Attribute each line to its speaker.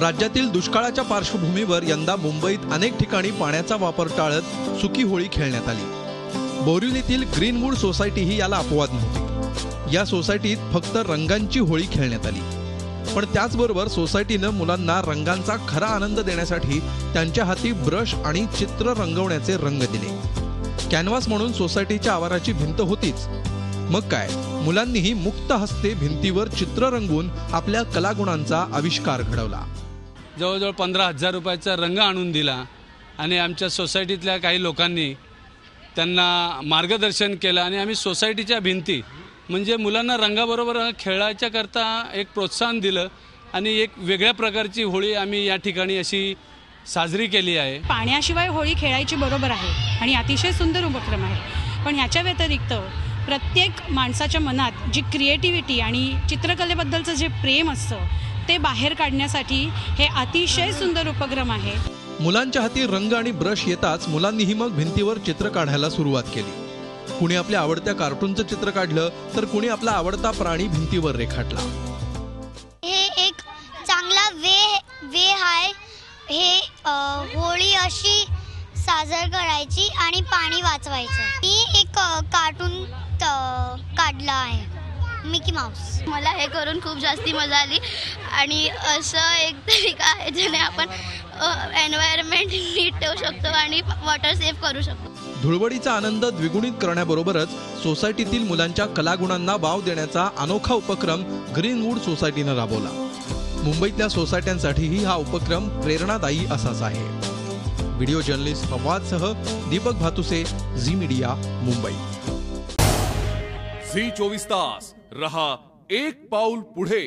Speaker 1: राज्यातील दुष्काळाच्या पार्श्वभूमीवर यंदा मुंबईत अनेक ठिकाणी पाण्याचा वापर टाळत सुकी होळी खेळण्यात आली। बोरिवलीतील ग्रीनवूड सोसायटी ही याला अपवाद नव्हती। या सोसायटीत फक्त रंगांची होळी खेळण्यात आली, पण त्याचबरोबर सोसायटीनं मुलांना रंगांचा खरा आनंद देण्यासाठी त्यांच्या हाती ब्रश आणि चित्र रंगवण्याचे रंग दिले। कॅनव्हास म्हणून सोसायटीच्या आवाराची भिंत होतीच, मग काय मुलांनीही मुक्त हस्ते भिंतीवर चित्र रंगवून आपल्या कलागुणांचा आविष्कार घडवला।
Speaker 2: जवळजवळ 15,000 रुपयाचा रंग आणून दिला आणि आमच्या सोसायटीतल्या काही लोकांनी त्यांना मार्गदर्शन केलं आणि आम्ही सोसायटीच्या भिंती म्हणजे मुलांना रंगाबरोबर खेळायच्या करता एक प्रोत्साहन दिलं आणि एक वेगळ्या प्रकारची होळी आम्ही या ठिकाणी अशी साजरी केली आहे।
Speaker 3: पाण्याशिवाय होळी खेळायची बरोबर आहे आणि अतिशय सुंदर उपक्रम आहे, पण याच्या व्यतिरिक्त प्रत्येक माणसाच्या मनात जी क्रिएटिव्हिटी आणि चित्रकलेबद्दलचं जे प्रेम असतं ते बाहेर काढण्यासाठी हे अतिशय सुंदर उपक्रम आहे।
Speaker 1: मुलांच्या हाती रंग आणि ब्रश येताच मुलांनीही मग भिंतीवर चित्र काढायला सुरुवात केली। कुणी आपल्या आवडत्या कार्टूनचं चित्र काढलं तर कुणी आपला आवडता प्राणी भिंतीवर रेखाटला।
Speaker 4: हे एक चांगला वे आहे। हे होळी अशी साजर करायची आणि पाणी वाचवायचं। मी एक कार्टून काढला आहे, मिकी माऊस।
Speaker 5: मला हे करून खूप जास्ती मजा आली आणि असं एक तरीका आहे ज्याने आपण एन्व्हायरमेंट नीट ठेवू शकतो आणि वॉटर सेव्ह करू शकतो।
Speaker 1: धुळवडीचा आनंद द्विगुणित करण्याबरोबरच सोसायटीतील मुलांच्या कलागुणांना वाव देण्याचा अनोखा उपक्रम ग्रीनवूड सोसायटीनं राबवला। मुंबईतल्या सोसायट्यांसाठीही हा उपक्रम प्रेरणादायी असाच आहे। व्हिडिओ जर्नलिस्ट फवादसह Deepak Bhatuse, Zee media, Mumbai.
Speaker 6: Zee 24 तास रहा एक पाऊल पुढे।